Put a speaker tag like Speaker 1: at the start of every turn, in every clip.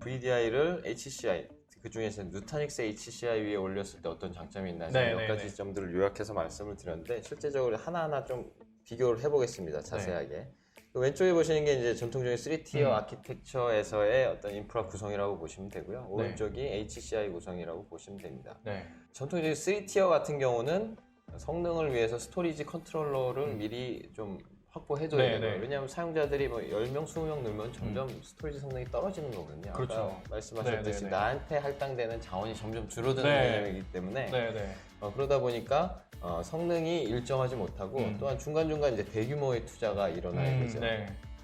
Speaker 1: VDI를 HCI, 그 중에서 누타닉스 HCI 위에 올렸을 때 어떤 장점이 있나 몇 가지 점들을 요약해서 말씀을 드렸는데, 실제적으로 하나하나 좀 비교를 해보겠습니다. 자세하게. 왼쪽에 보시는 게 이제 전통적인 3티어 아키텍처에서의 어떤 인프라 구성이라고 보시면 되고요. 오른쪽이 HCI 구성이라고 보시면 됩니다. 전통적인 3티어 같은 경우는 성능을 위해서 스토리지 컨트롤러를 미리 좀 확보해줘야 되고요. 왜냐하면 사용자들이 뭐 10명, 20명 늘면 점점 스토리지 성능이 떨어지는 거거든요.
Speaker 2: 그렇죠.
Speaker 1: 아까 말씀하셨듯이 나한테 할당되는 자원이 점점 줄어드는 개념이기 때문에 그러다 보니까 성능이 일정하지 못하고 또한 중간중간 이제 대규모의 투자가 일어나야 되죠.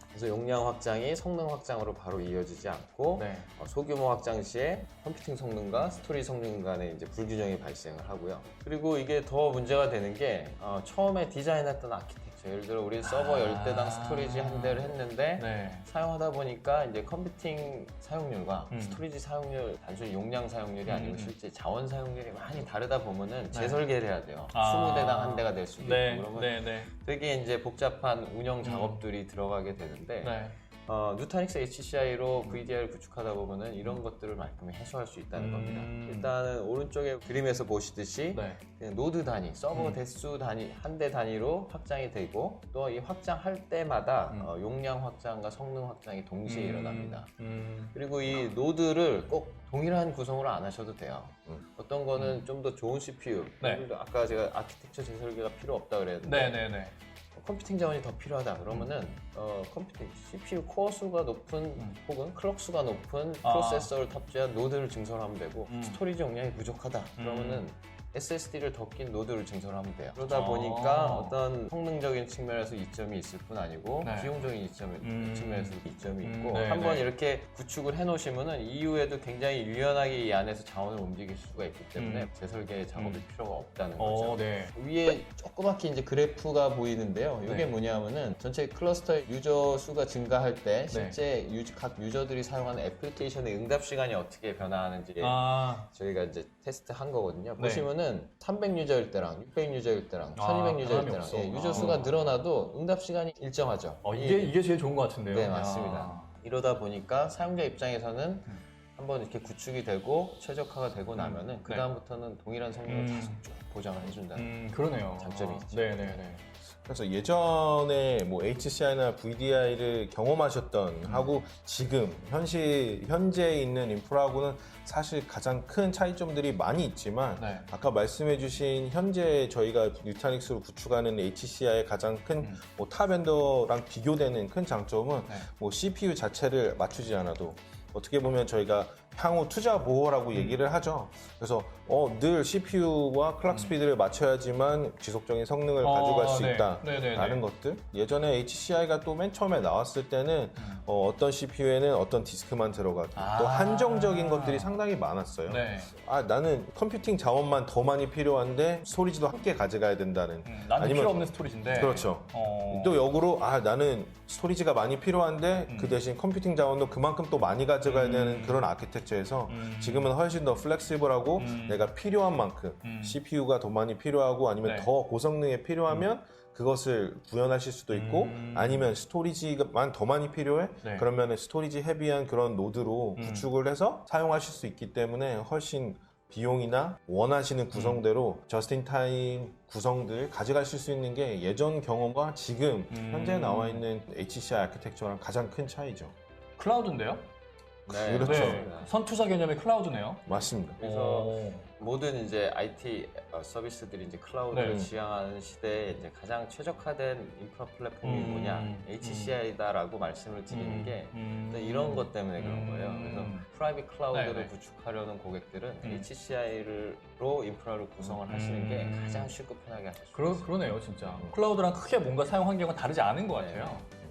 Speaker 1: 그래서 용량 확장이 성능 확장으로 바로 이어지지 않고 소규모 확장 시에 컴퓨팅 성능과 스토리 성능 간에 이제 불균형이 발생을 하고요. 그리고 이게 더 문제가 되는 게 처음에 디자인했던 아키텍처, 예를 들어 우리 서버 10대당 스토리지 한 대를 했는데 사용하다 보니까 이제 컴퓨팅 사용률과 스토리지 사용률, 단순히 용량 사용률이 아니고 실제 자원 사용률이 많이 다르다 보면은 재설계를 해야 돼요. 20대당 한 대가 될 수도 있고 그러면 되게 이제 복잡한 운영 작업들이 들어가게 되는데 누타닉스 HCI로 VDI를 구축하다 보면은 이런 것들을 말끔히 해소할 수 있다는 겁니다. 일단은 오른쪽에 그림에서 보시듯이 그냥 노드 단위, 서버 대수 단위, 한 대 단위로 확장이 되고 또 이 확장할 때마다 용량 확장과 성능 확장이 동시에 일어납니다. 그리고 이 노드를 꼭 동일한 구성으로 안 하셔도 돼요. 어떤 거는 좀 더 좋은 CPU, 아까 제가 아키텍처 재설계가 필요 없다 그랬는데 컴퓨팅 자원이 더 필요하다 그러면은 컴퓨팅 CPU 코어 수가 높은 혹은 클럭 수가 높은 프로세서를 탑재한 노드를 증설하면 되고 스토리지 용량이 부족하다 그러면은 SSD를 더 낀 노드를 증설하면 돼요. 그러다 보니까 어떤 성능적인 측면에서 이점이 있을 뿐 아니고 비용적인 측면에서도 이점이 있고 한번 이렇게 구축을 해 놓으시면은 이후에도 굉장히 유연하게 이 안에서 자원을 움직일 수가 있기 때문에 재설계 작업이 필요가 없다는 거죠. 위에 조그맣게 이제 그래프가 보이는데요. 이게 뭐냐면은 전체 클러스터의 유저 수가 증가할 때 실제 각 유저들이 사용하는 애플리케이션의 응답 시간이 어떻게 변화하는지 저희가 이제 테스트한 거거든요. 보시면은 300유저일 때랑 600유저일 때랑 1200유저일 때랑 유저 수가 늘어나도 응답 시간이 일정하죠.
Speaker 2: 이게 제일 좋은 것 같은데요.
Speaker 1: 네, 맞습니다. 이러다 보니까 사용자 입장에서는 한번 이렇게 구축이 되고 최적화가 되고 나면은 그 다음부터는 동일한 성능을 계속 쭉 보장을 해준다는 장점이 있죠.
Speaker 3: 그래서 예전에 뭐 HCI나 VDI를 경험하셨던 하고 지금 현재 있는 인프라하고는 사실 가장 큰 차이점들이 많이 있지만 아까 말씀해주신 현재 저희가 누타닉스로 구축하는 HCI의 가장 큰 뭐 타 벤더랑 비교되는 큰 장점은 뭐 CPU 자체를 맞추지 않아도 어떻게 보면 저희가 향후 투자 보호라고 얘기를 하죠. 그래서 늘 CPU와 클락 스피드를 맞춰야지만 지속적인 성능을 가져갈 수 있다라는 것들. 예전에 HCI가 또 맨 처음에 나왔을 때는 어떤 CPU에는 어떤 디스크만 들어가고 또 한정적인 것들이 상당히 많았어요. 나는 컴퓨팅 자원만 더 많이 필요한데 스토리지도 함께 가져가야 된다는.
Speaker 2: 나는 필요 없는 스토리지인데.
Speaker 3: 그렇죠. 또 역으로 나는 스토리지가 많이 필요한데 그 대신 컴퓨팅 자원도 그만큼 또 많이 가져가야 되는 그런 아키텍처에서 지금은 훨씬 더 플렉시블하고 내가 필요한 만큼 CPU가 더 많이 필요하고 아니면 더 고성능에 필요하면 그것을 구현하실 수도 있고 아니면 스토리지만 더 많이 필요해? 그러면 스토리지 헤비한 그런 노드로 구축을 해서 사용하실 수 있기 때문에 훨씬 비용이나 원하시는 구성대로 저스틴타임 구성들 가져가실 수 있는 게 예전 경험과 지금 현재 나와 있는 HCI 아키텍처랑 가장 큰 차이죠.
Speaker 2: 클라우드인데요?
Speaker 3: 그렇죠.
Speaker 2: 선투자 개념의 클라우드네요.
Speaker 3: 맞습니다.
Speaker 1: 그래서 모든 이제 IT 서비스들이 이제 클라우드를 지향하는 시대에 이제 가장 최적화된 인프라 플랫폼이 뭐냐, HCI다라고 말씀을 드리는 게 이런 것 때문에 그런 거예요. 그래서 프라이빗 클라우드를 구축하려는 고객들은 HCI로 인프라를 구성을 하시는 게 가장 쉽고 편하게 하실 수 있어요.
Speaker 2: 그러네요, 진짜. 클라우드랑 크게 뭔가 사용 환경은 다르지 않은 것 같아요.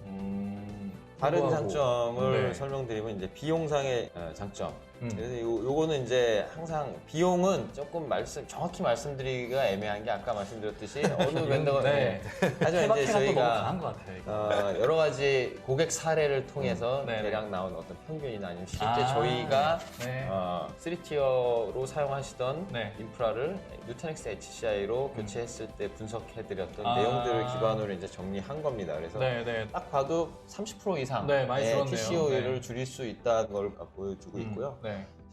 Speaker 1: 다른 장점을 설명드리면 이제 비용상의 장점. 그래서 요거는 이제 항상 비용은 조금 정확히 말씀드리기가 애매한 게 아까 말씀드렸듯이 어느 벤더가 하지만 이제 저희가 여러 가지 고객 사례를 통해서 대략 나온 어떤 평균이나 아니면 실제 저희가 3티어로 사용하시던 인프라를 누테넥스 HCI로 교체했을 때 분석해드렸던 내용들을 기반으로 이제 정리한 겁니다. 그래서 딱 봐도 30% 이상 TCO를 줄일 수 있다는 걸 보여주고 있고요.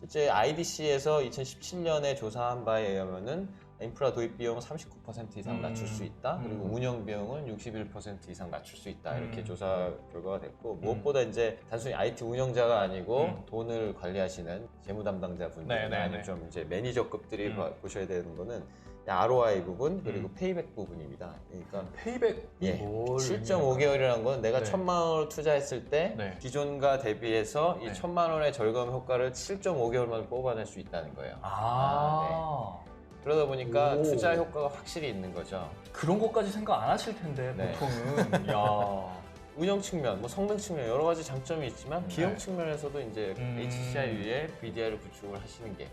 Speaker 1: 실제 IDC에서 2017년에 조사한 바에 의하면은 인프라 도입 비용은 39% 이상 낮출 수 있다. 그리고 운영 비용은 61% 이상 낮출 수 있다. 이렇게 조사 결과가 됐고 무엇보다 이제 단순히 IT 운영자가 아니고 돈을 관리하시는 재무 담당자분들 아니면 좀 이제 매니저급들이 보셔야 되는 거는 ROI 부분 그리고 페이백 부분입니다. 그러니까
Speaker 2: 페이백
Speaker 1: 7.5개월이라는 건 내가 1,000만 원을 투자했을 때 기존과 대비해서 이 1,000만 원의 절감 효과를 7.5개월 만에 뽑아낼 수 있다는 거예요. 그러다 보니까 투자 효과가 확실히 있는 거죠.
Speaker 2: 그런 것까지 생각 안 하실 텐데 보통은. 야.
Speaker 1: 운영 측면, 뭐 성능 측면 여러 가지 장점이 있지만 비용 측면에서도 이제 HCI 위에 VDI를 구축을 하시는 게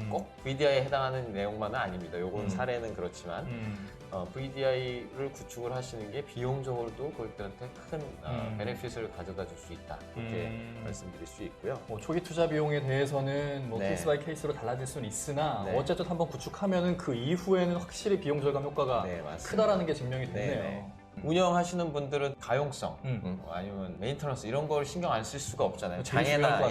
Speaker 1: 꼭 VDI에 해당하는 내용만은 아닙니다. 요건 사례는 그렇지만 VDI를 구축을 하시는 게 비용적으로도 고객들한테 큰 베네핏을 가져다 줄 수 있다. 이렇게 말씀드릴 수 있고요.
Speaker 2: 뭐 초기 투자 비용에 대해서는 뭐 케이스 바이 케이스로 달라질 수는 있으나 어쨌든 한번 구축하면은 그 이후에는 확실히 비용 절감 효과가 크다라는 게 증명이 됐네요.
Speaker 1: 운영하시는 분들은 가용성 아니면 메인터넌스 이런 걸 신경 안 쓸 수가 없잖아요. 장애나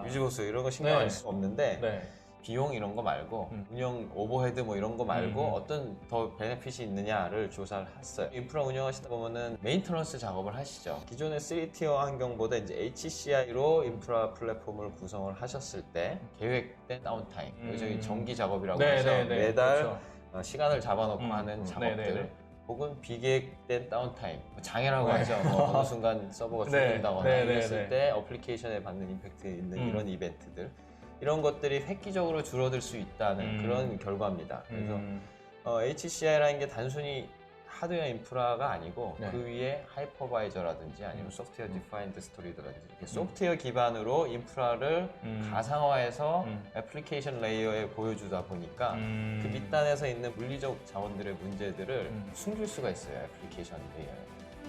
Speaker 1: 유지보수 이런 거 신경 안 쓸 수 없는데 비용 이런 거 말고 운영 오버헤드 뭐 이런 거 말고 어떤 더 베네핏이 있느냐를 조사를 했어요. 인프라 운영하시다 보면은 메인터넌스 작업을 하시죠. 기존의 3티어 환경보다 이제 HCI로 인프라 플랫폼을 구성을 하셨을 때 계획된 다운타임, 저희 정기 작업이라고 해서 매달 시간을 잡아놓고 하는 작업들 혹은 비계획된 다운타임, 장애라고 하죠. 뭐 어느 순간 서버가 죽는다거나 이랬을 때 어플리케이션에 받는 임팩트 있는 이런 이벤트들 이런 것들이 획기적으로 줄어들 수 있다는 그런 결과입니다. 그래서 HCI라는 게 단순히 하드웨어 인프라가 아니고 그 위에 하이퍼바이저라든지 아니면 소프트웨어 디파인드 스토리라든지 이렇게 소프트웨어 기반으로 인프라를 가상화해서 애플리케이션 레이어에 보여주다 보니까 그 밑단에서 있는 물리적 자원들의 문제들을 숨길 수가 있어요. 애플리케이션 레이어에.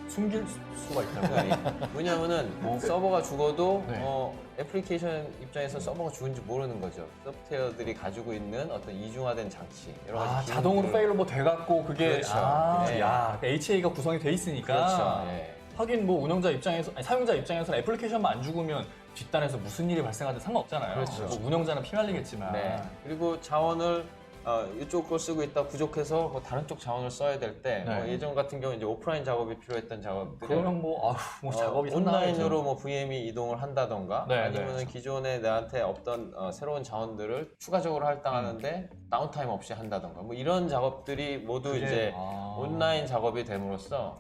Speaker 2: 숨길 수가 있다고요?
Speaker 1: 왜냐면은 서버가 죽어도 애플리케이션 입장에서 서버가 죽은지 모르는 거죠. 소프트웨어들이 가지고 있는 어떤 이중화된 장치 여러 가지
Speaker 2: 자동으로 페일러버 돼갖고 그게
Speaker 1: 그렇죠.
Speaker 2: HA가 구성이 돼 있으니까 하긴 뭐 운영자 입장에서 사용자 입장에서는 애플리케이션만 안 죽으면 뒷단에서 무슨 일이 발생하든 상관없잖아요.
Speaker 1: 그렇죠.
Speaker 2: 뭐 운영자는 피말리겠지만
Speaker 1: 그리고 자원을 이쪽 걸 쓰고 있다 부족해서 뭐 다른 쪽 자원을 써야 될 때 예전 같은 경우 이제 오프라인 작업이 필요했던 작업들을
Speaker 2: 그러면 뭐 작업이
Speaker 1: 온라인으로 뭐 VM이 이동을 한다던가 아니면 기존에 나한테 없던 새로운 자원들을 추가적으로 할당하는데 다운타임 없이 한다던가 뭐 이런 작업들이 모두 이제 온라인 작업이 됨으로써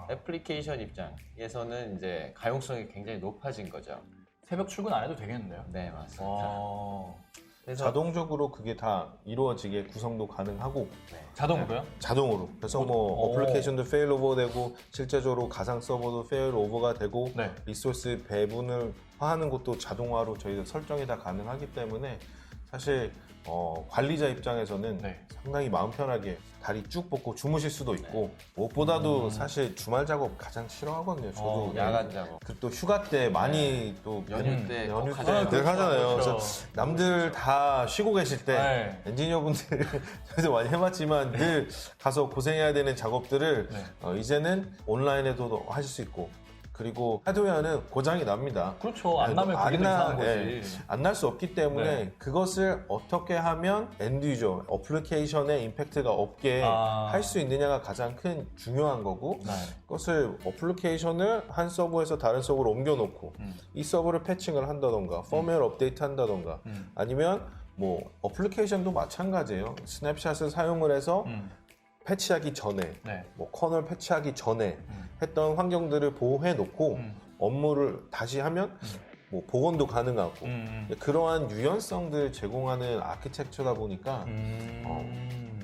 Speaker 1: 애플리케이션 입장에서는 이제 가용성이 굉장히 높아진 거죠.
Speaker 2: 새벽 출근 안 해도 되겠는데요?
Speaker 1: 네, 맞습니다.
Speaker 3: 그래서 자동적으로 그게 다 이루어지게 구성도 가능하고
Speaker 2: 자동으로요?
Speaker 3: 자동으로. 그래서 뭐 어플리케이션도 페일오버 되고 실제적으로 가상 서버도 페일오버가 되고 리소스 배분을 하는 것도 자동화로 저희가 설정이 다 가능하기 때문에 사실 관리자 입장에서는 상당히 마음 편하게 다리 쭉 뻗고 주무실 수도 있고 무엇보다도 사실 주말 작업 가장 싫어하거든요. 저도
Speaker 1: 야간 작업.
Speaker 3: 또 휴가 때 많이 또
Speaker 1: 연휴 때
Speaker 3: 늘 하잖아요. 그래서 남들 다 쉬고 계실 때 엔지니어분들 저도 많이 해봤지만 늘 가서 고생해야 되는 작업들을 이제는 온라인에도 하실 수 있고 그리고 하드웨어는 고장이 납니다.
Speaker 2: 그렇죠. 안 나면 그게 더 이상한 거지.
Speaker 3: 안 날 수 없기 때문에 그것을 어떻게 하면 엔드 유저, 어플리케이션에 임팩트가 없게 할 수 있느냐가 가장 큰 중요한 거고 그것을 어플리케이션을 한 서버에서 다른 서버로 옮겨놓고 이 서버를 패칭을 한다던가 펌웨어 업데이트 한다던가 아니면 뭐 어플리케이션도 마찬가지예요. 스냅샷을 사용을 해서 패치하기 전에 뭐 커널 패치하기 전에 했던 환경들을 보호해 놓고 업무를 다시 하면 뭐 복원도 가능하고 그러한 유연성들 제공하는 아키텍처다 보니까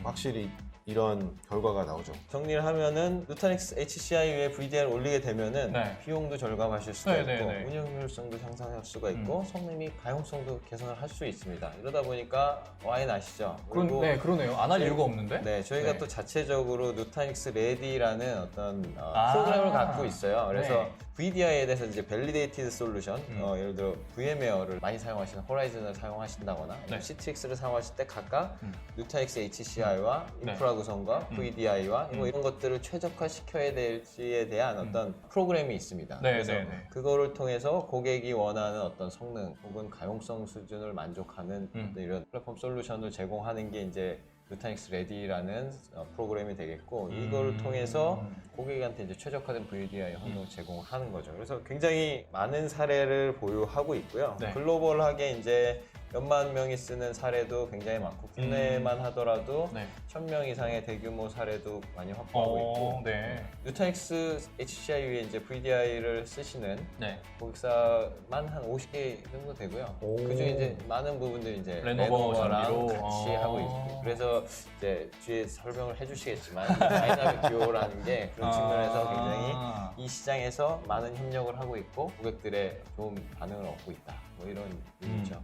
Speaker 3: 확실히 이런 결과가 나오죠.
Speaker 1: 정리를 하면은 누타닉스 HCI 위에 VDI를 올리게 되면은
Speaker 2: 네.
Speaker 1: 비용도 절감하실 수가
Speaker 2: 네,
Speaker 1: 있고
Speaker 2: 네, 네.
Speaker 1: 운영 효율성도 향상할 수가 있고 성능 및 가용성도 개선을 할 수 있습니다. 이러다 보니까 와인 아시죠?
Speaker 2: 네, 그러네요. 안 할 이유가 없는데?
Speaker 1: 네, 저희가
Speaker 2: 네.
Speaker 1: 또 자체적으로 누타닉스 레디라는 어떤 프로그램을 갖고 있어요. 그래서
Speaker 2: 네.
Speaker 1: VDI에 대해서 이제 밸리데이티드 솔루션, 예를 들어 VMware를 많이 사용하시는 호라이즌을 사용하신다거나
Speaker 2: 네.
Speaker 1: 시트릭스를 사용하실 때 각각 누타닉스 HCI와
Speaker 2: 네.
Speaker 1: 인프라 구성과 VDI와 뭐 이런 것들을 최적화시켜야 될지에 대한 어떤 프로그램이 있습니다.
Speaker 2: 네,
Speaker 1: 그래서
Speaker 2: 네, 네.
Speaker 1: 그거를 통해서 고객이 원하는 어떤 성능 혹은 가용성 수준을 만족하는 어떤 이런 플랫폼 솔루션을 제공하는 게 이제 누타닉스 레디라는 프로그램이 되겠고 이거를 통해서 고객한테 이제 최적화된 VDI 환경을 제공하는 거죠. 그래서 굉장히 많은 사례를 보유하고 있고요.
Speaker 2: 네.
Speaker 1: 글로벌하게 이제 몇만 명이 쓰는 사례도 굉장히 많고 국내만 하더라도
Speaker 2: 네.
Speaker 1: 1000명 이상의 대규모 사례도 많이 확보하고 있고
Speaker 2: 네.
Speaker 1: 누타닉스 HCI 위에 이제 VDI를 쓰시는
Speaker 2: 네.
Speaker 1: 고객사만 한 50개 정도 되고요. 그중에 이제 많은 부분들이 이제
Speaker 2: 레노버
Speaker 1: 레노버랑
Speaker 2: 장비로.
Speaker 1: 같이 하고 있고 그래서 이제 뒤에 설명을 해주시겠지만 다이나믹 듀오라는 게 그런 측면에서 굉장히 이 시장에서 많은 협력을 하고 있고 고객들의 좋은 반응을 얻고 있다. 뭐 이런 의미죠.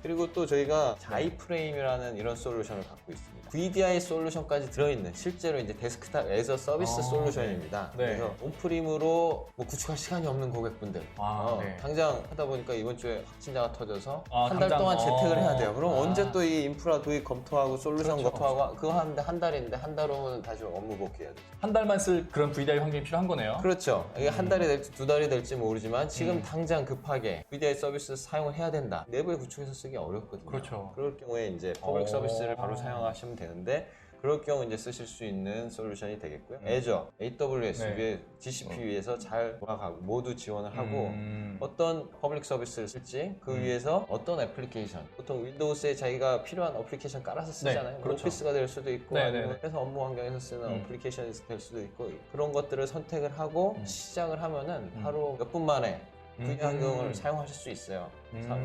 Speaker 1: 그리고 또 저희가 자이프레임이라는 이런 솔루션을 갖고 있습니다. VDI 솔루션까지 들어있는 실제로 이제 데스크탑 에서 서비스 솔루션입니다.
Speaker 2: 네.
Speaker 1: 그래서 온프림으로 뭐 구축할 시간이 없는 고객분들
Speaker 2: 네.
Speaker 1: 당장 하다 보니까 이번 주에 확진자가 터져서
Speaker 2: 아,
Speaker 1: 한 달
Speaker 2: 당장?
Speaker 1: 동안 재택을 해야 돼요. 그럼
Speaker 2: 아.
Speaker 1: 언제 또 이 인프라 도입 검토하고 솔루션
Speaker 2: 그렇죠.
Speaker 1: 검토하고 그거 하는데 한 달인데 한 달 후면 다시 업무 복귀해야 돼요.
Speaker 2: 한 달만 쓸 그런 VDI 환경이 필요한 거네요.
Speaker 1: 그렇죠. 이게 한 달이 될지 두 달이 될지 모르지만 지금 당장 급하게 VDI 서비스 사용을 해야 된다. 내부에 구축해서 쓰기 어렵거든요.
Speaker 2: 그렇죠.
Speaker 1: 그럴 경우에 이제 퍼블릭 서비스를 바로 사용하시면 되는데 그럴 경우 이제 쓰실 수 있는 솔루션이 되겠고요. 애저, AWS
Speaker 2: 네.
Speaker 1: 위에 GCP 위에서 잘 돌아가고 모두 지원을 하고 어떤 퍼블릭 서비스를 쓸지 그 위에서 어떤 애플리케이션 보통 윈도우스에 자기가 필요한 어플리케이션 깔아서 쓰잖아요.
Speaker 2: 네, 그렇죠.
Speaker 1: 오피스가 될 수도 있고
Speaker 2: 네,
Speaker 1: 아니면
Speaker 2: 네.
Speaker 1: 회사 업무 환경에서 쓰는 어플리케이션이 될 수도 있고 그런 것들을 선택을 하고 시작을 하면은 하루 몇 분 만에 VDI 환경을 사용하실 수 있어요.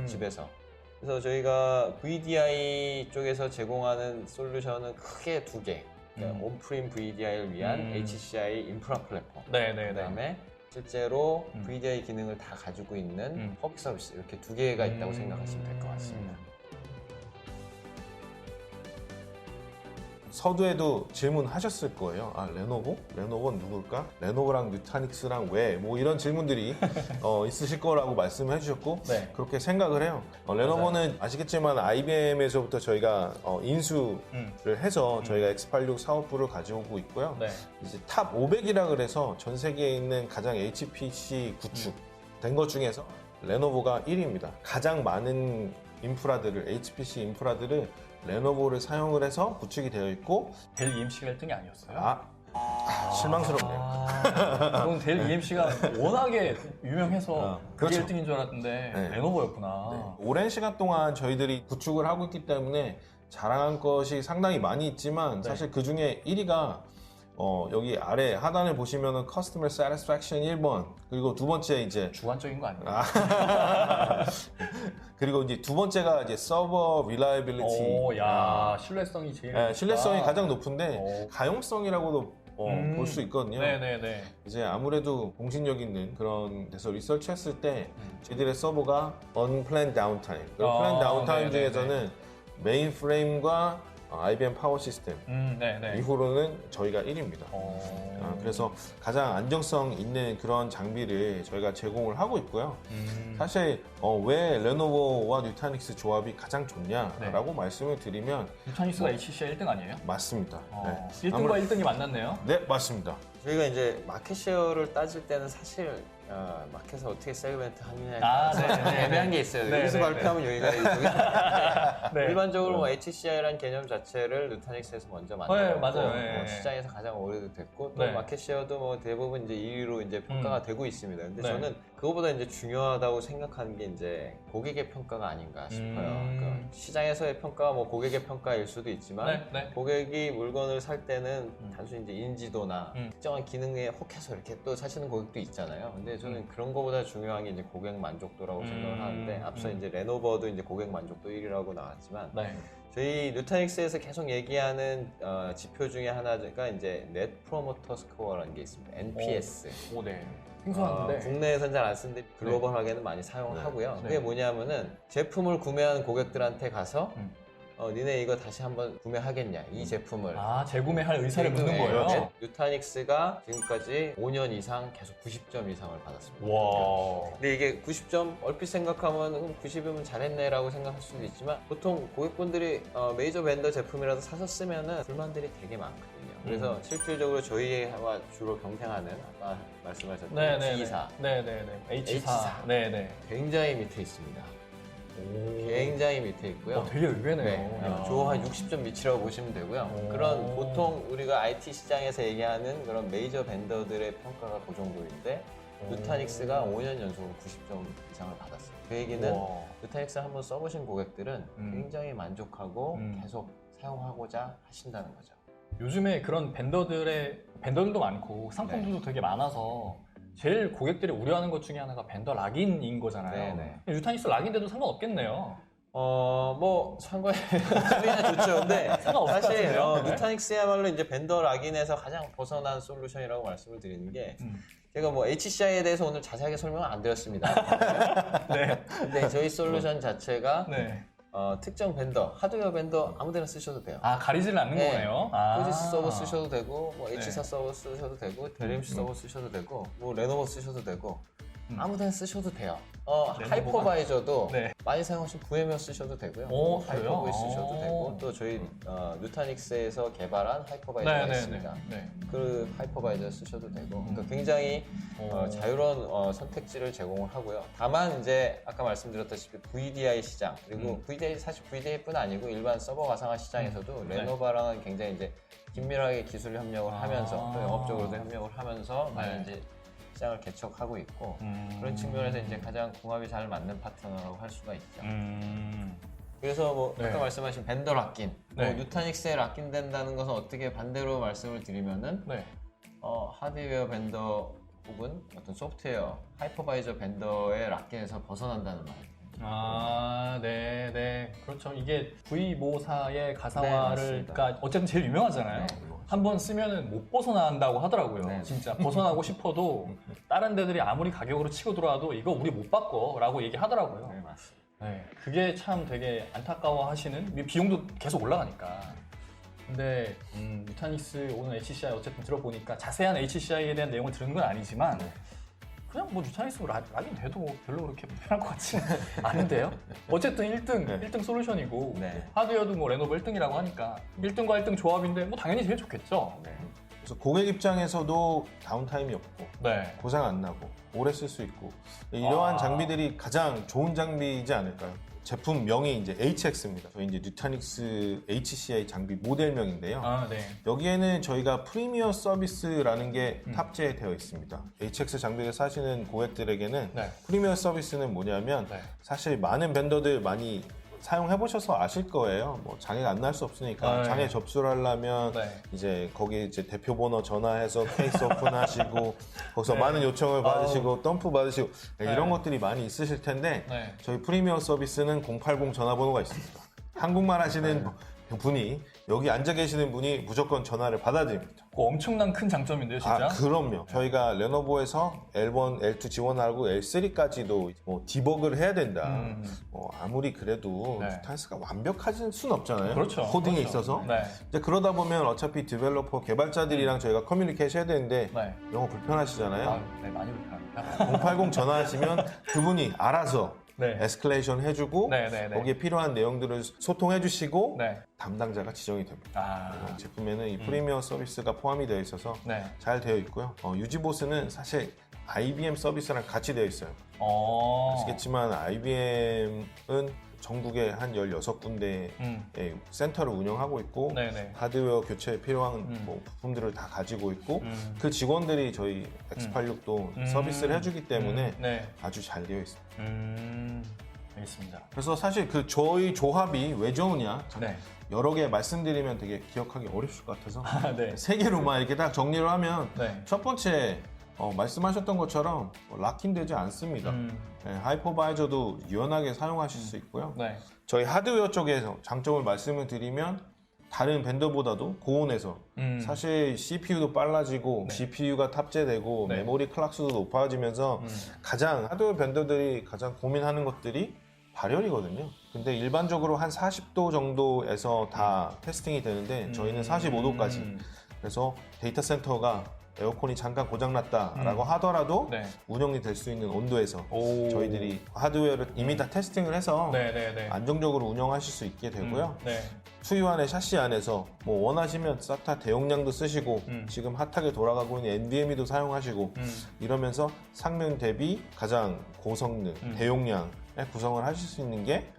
Speaker 1: 집에서. 그래서 저희가 VDI 쪽에서 제공하는 솔루션은 크게 두 개. 그러니까 온프림 VDI를 위한 HCI 인프라 플랫폼. 그다음에 실제로 VDI 기능을 다 가지고 있는 퍼블릭 서비스 이렇게 두 개가 있다고 생각하시면 될 것 같습니다.
Speaker 3: 서두에도 질문하셨을 거예요. 아, 레노버? 레노버는 누굴까? 레노버랑 누타닉스랑 왜? 뭐 이런 질문들이 있으실 거라고 말씀을 해주셨고
Speaker 2: 네.
Speaker 3: 그렇게 생각을 해요. 레노버는 아시겠지만 IBM에서부터 저희가 인수를 해서 저희가 X86 사업부를 가져오고 있고요.
Speaker 2: 네.
Speaker 3: 이제 탑 500이라 그래서 전 세계에 있는 가장 HPC 구축된 것 중에서 레노버가 1위입니다. 가장 많은 인프라들을 HPC 인프라들을 레노버를 사용을 해서 구축이 되어 있고
Speaker 2: 델 EMC가 1등이 아니었어요?
Speaker 3: 실망스럽네요.
Speaker 2: 그럼 델 EMC가 워낙에 유명해서 그게
Speaker 3: 그렇죠.
Speaker 2: 1등인 줄 알았는데
Speaker 3: 네.
Speaker 2: 레노버였구나.
Speaker 3: 오랜 시간 동안 저희들이 구축을 하고 있기 때문에 자랑한 것이 상당히 많이 있지만 사실 그 중에 1위가 여기 아래 하단을 보시면은 Customer Satisfaction 1번 그리고 두 번째 이제
Speaker 2: 주관적인 거 아니에요?
Speaker 3: 그리고 이제 두 번째가 이제 Server Reliability.
Speaker 2: 오, 야, 신뢰성이 제일
Speaker 3: 네, 신뢰성이
Speaker 2: 높다.
Speaker 3: 가장 높은데 가용성이라고도 볼 수 있거든요.
Speaker 2: 네네네.
Speaker 3: 이제 아무래도 공신력 있는 그런 데서 리서치했을 때 저희들의 서버가 Unplanned Downtime. 그 Planned Downtime
Speaker 2: 네네네.
Speaker 3: 중에서는 메인프레임과 IBM 파워 시스템
Speaker 2: 네네.
Speaker 3: 이후로는 저희가 1위입니다. 그래서 가장 안정성 있는 그런 장비를 저희가 제공을 하고 있고요. 사실 왜 레노버와 뉴타닉스 조합이 가장 좋냐라고 말씀을 드리면
Speaker 2: 뉴타닉스가 HCI 1등 아니에요?
Speaker 3: 맞습니다. 네.
Speaker 2: 1등과 1등이 만났네요.
Speaker 3: 네, 맞습니다.
Speaker 1: 저희가 이제 마켓 쉐어를 따질 때는 사실 마켓을 어떻게 세그멘트 하느냐에
Speaker 2: 네네네.
Speaker 1: 애매한 게 있어요. 여기서
Speaker 2: 네네네.
Speaker 1: 발표하면 여기가
Speaker 2: 네.
Speaker 1: 일반적으로 뭐 HCI라는 개념 자체를 누타닉스에서 먼저 만들었고
Speaker 2: 맞아요. 네.
Speaker 1: 뭐 시장에서 가장 오래됐고 또
Speaker 2: 네.
Speaker 1: 마켓 쉐어도 뭐 대부분 이제 2위로 이제 평가가 되고 있습니다. 근데
Speaker 2: 네.
Speaker 1: 저는 그거보다 이제 중요하다고 생각하는 게 이제 고객의 평가가 아닌가 싶어요. 그러니까 시장에서의 평가가 뭐 고객의 평가일 수도 있지만
Speaker 2: 네.
Speaker 1: 고객이 물건을 살 때는 단순히 이제 인지도나 특정한 기능에 혹해서 이렇게 또 사시는 고객도 있잖아요. 근데 저는 그런 거보다 중요한 게 이제 고객 만족도라고 생각을 하는데 앞서 이제 레노버도 이제 고객 만족도 1위라고 나왔지만 저희 누타닉스에서 계속 얘기하는 지표 중에 하나가 이제 Net Promoter Score라는 게 있습니다. NPS.
Speaker 2: 생소한데
Speaker 1: 국내에서는 잘 안 쓰는데 글로벌하게는 많이 사용을 하고요. 그게 뭐냐면은 제품을 구매하는 고객들한테 가서 니네 이거 다시 한번 구매하겠냐 이 제품을
Speaker 2: 재구매할 의사를 묻는 거예요?
Speaker 1: 누타닉스가 지금까지 5년 이상 계속 90점 이상을 받았습니다.
Speaker 2: 와.
Speaker 1: 근데 이게 90점 얼핏 생각하면 90이면 잘했네 라고 생각할 수도 있지만 보통 고객분들이 메이저 벤더 제품이라도 사서 쓰면은 불만들이 되게 많거든요. 그래서 실질적으로 저희와 주로 경쟁하는 아까 말씀하셨던 G사,
Speaker 2: H사
Speaker 1: 굉장히 밑에 있습니다. 굉장히 밑에 있고요.
Speaker 2: 되게 의외네요.
Speaker 1: 조 한 60점 밑이라고 보시면 되고요. 그런 보통 우리가 IT 시장에서 얘기하는 그런 메이저 벤더들의 평가가 그 정도인데 누타닉스가 5년 연속으로 90점 이상을 받았어요. 그 얘기는 누타닉스 한번 써보신 고객들은 굉장히 만족하고 계속 사용하고자 하신다는 거죠.
Speaker 2: 요즘에 그런 벤더들도 많고 상품들도 되게 많아서 제일 고객들이 우려하는 것 중에 하나가 벤더 락인인 거잖아요. 누타닉스 락인돼도 상관없겠네요.
Speaker 1: 뭐 상관이 좋죠. 근데 사실 누타닉스야말로 이제 벤더 락인에서 가장 벗어난 솔루션이라고 말씀을 드리는 게 제가 뭐 HCI에 대해서 오늘 자세하게 설명을 안 드렸습니다. 근데 저희 솔루션 자체가 특정 벤더, 하드웨어 벤더 아무데나 쓰셔도 돼요.
Speaker 2: 가리지를 않는 거네요.
Speaker 1: 포지스 서버 쓰셔도 되고, 뭐 H사 서버 쓰셔도 되고, 데림시 서버 쓰셔도 되고, 뭐 레노버 쓰셔도 되고, 아무데나 쓰셔도 돼요. 하이퍼바이저도 많이 사용하시는 VMware 쓰셔도 되고요. 하이퍼보이 쓰셔도 되고, 또 저희 누타닉스에서 개발한 하이퍼바이저가 있습니다. 그 하이퍼바이저 쓰셔도 되고, 그러니까 굉장히 자유로운 선택지를 제공을 하고요. 다만 이제 아까 말씀드렸다시피 VDI 시장 그리고 VDI 사실 VDI뿐 아니고 일반 서버 가상화 시장에서도 레노바랑은 굉장히 이제 긴밀하게 기술 협력을 하면서 또 영업적으로도 협력을 하면서 많이 이제 시장을 개척하고 있고 그런 측면에서 이제 가장 궁합이 잘 맞는 파트너라고 할 수가 있죠. 그래서 뭐 아까 말씀하신 벤더 락인, 뭐 누타닉스에 락인된다는 것은 어떻게 반대로 말씀을 드리면은 하드웨어 벤더 혹은 어떤 소프트웨어 하이퍼바이저 벤더의 락인에서 벗어난다는 말이에요.
Speaker 2: 그렇죠. 이게 V 모사의 가상화를 그러니까 어쨌든 제일 유명하잖아요. 한번 쓰면은 못 벗어난다고 하더라고요. 진짜 벗어나고 싶어도 다른 데들이 아무리 가격으로 치고 들어와도 이거 우리 못 바꿔라고 얘기하더라고요.
Speaker 1: 맞습니다.
Speaker 2: 그게 참 되게 안타까워하시는 비용도 계속 올라가니까. 근데 누타닉스 오늘 HCI 어쨌든 들어보니까 자세한 HCI에 대한 내용을 들은 건 아니지만 그냥 뭐 누타닉스 락인 돼도 별로 그렇게 불편할 것 같지는 않은데요. 어쨌든 1등 솔루션이고 하드웨어도 뭐 레노버 1등이라고 하니까 1등과 1등 조합인데 뭐 당연히 제일 좋겠죠.
Speaker 3: 그래서 고객 입장에서도 다운타임이 없고 고장 안 나고 오래 쓸 수 있고 이러한 장비들이 가장 좋은 장비이지 않을까요? 제품명이 이제 HX입니다. 저희 이제 누타닉스 HCI 장비 모델명인데요. 여기에는 저희가 프리미어 서비스라는 게 탑재되어 있습니다. HX 장비를 사시는 고객들에게는 프리미어 서비스는 뭐냐면 사실 많은 벤더들 많이 사용해 보셔서 아실 거예요. 뭐 장애가 안 날 수 없으니까 장애 접수를 하려면 이제 거기 이제 대표 번호 전화해서 케이스 오픈하시고 거기서 많은 요청을 받으시고 덤프 받으시고 이런 것들이 많이 있으실 텐데 저희 프리미어 서비스는 080 전화번호가 있습니다. 한국말 하시는 분이 여기 앉아 계시는 분이 무조건 전화를 받아드립니다.
Speaker 2: 엄청난 큰 장점인데요, 진짜?
Speaker 3: 그럼요. 저희가 레노버에서 L1, L2 지원하고 L3까지도 뭐 디버그를 해야 된다. 아무리 그래도 누타닉스가 완벽하진 수는 없잖아요. 코딩에 있어서. 이제 그러다 보면 어차피 디벨로퍼 개발자들이랑 저희가 커뮤니케이션 해야 되는데 영어 불편하시잖아요.
Speaker 2: 많이 불편합니다.
Speaker 3: 080 전화하시면 그분이 알아서 에스컬레이션 해주고 거기에 필요한 내용들을 소통해주시고 담당자가 지정이 됩니다. 제품에는 이 프리미어 서비스가 포함이 되어 있어서 잘 되어 있고요. 유지보스는 사실 IBM 서비스랑 같이 되어 있어요. 아시겠지만 IBM은 전국에 한 16군데의 센터를 운영하고 있고 하드웨어 교체에 필요한 뭐 부품들을 다 가지고 있고 그 직원들이 저희 X86도 서비스를 해주기 때문에 아주 잘 되어 있습니다.
Speaker 2: 알겠습니다.
Speaker 3: 그래서 사실 저희 조합이 왜 좋으냐 여러 개 말씀드리면 되게 기억하기 어려울 것 같아서 세 개로만 이렇게 딱 정리를 하면 첫 번째 말씀하셨던 것처럼 락인되지 않습니다. 네, 하이퍼바이저도 유연하게 사용하실 수 있고요.
Speaker 2: 네.
Speaker 3: 저희 하드웨어 쪽에서 장점을 말씀을 드리면 다른 벤더보다도 고온에서 사실 CPU도 빨라지고
Speaker 2: 네.
Speaker 3: GPU가 탑재되고
Speaker 2: 네.
Speaker 3: 메모리 클락수도 높아지면서 가장 하드웨어 벤더들이 가장 고민하는 것들이 발열이거든요. 근데 일반적으로 한 40도 정도에서 다 테스팅이 되는데 저희는 45도까지. 그래서 데이터 센터가 에어컨이 잠깐 고장났다라고 하더라도
Speaker 2: 네.
Speaker 3: 운영이 될 수 있는 온도에서
Speaker 2: 오.
Speaker 3: 저희들이 하드웨어를 이미 다 테스팅을 해서
Speaker 2: 네.
Speaker 3: 안정적으로 운영하실 수 있게 되고요.
Speaker 2: 네.
Speaker 3: 투유안의 샤시 안에서 뭐 원하시면 SATA 대용량도 쓰시고 지금 핫하게 돌아가고 있는 NVMe도 사용하시고 이러면서 상명 대비 가장 고성능, 대용량의 구성을 하실 수 있는 게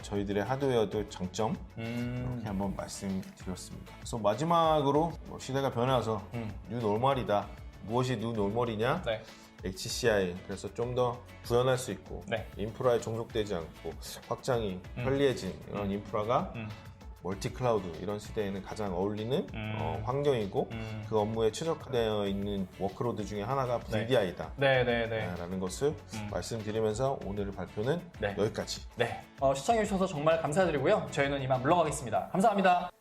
Speaker 3: 저희들의 하드웨어들 장점 이렇게 한번 말씀드렸습니다. 그래서 마지막으로 시대가 변해서 뉴노멀이다. 무엇이 뉴노멀이냐?
Speaker 2: 네.
Speaker 3: HCI 그래서 좀 더 구현할 수 있고
Speaker 2: 네.
Speaker 3: 인프라에 종속되지 않고 확장이 편리해진 이런 인프라가 멀티 클라우드 이런 시대에는 가장 어울리는 환경이고 그 업무에 최적화되어 있는 워크로드 중에 하나가 VDI다 라는 것을 말씀드리면서 오늘 발표는
Speaker 2: 네.
Speaker 3: 여기까지.
Speaker 2: 네. 시청해주셔서 정말 감사드리고요. 저희는 이만 물러가겠습니다. 감사합니다.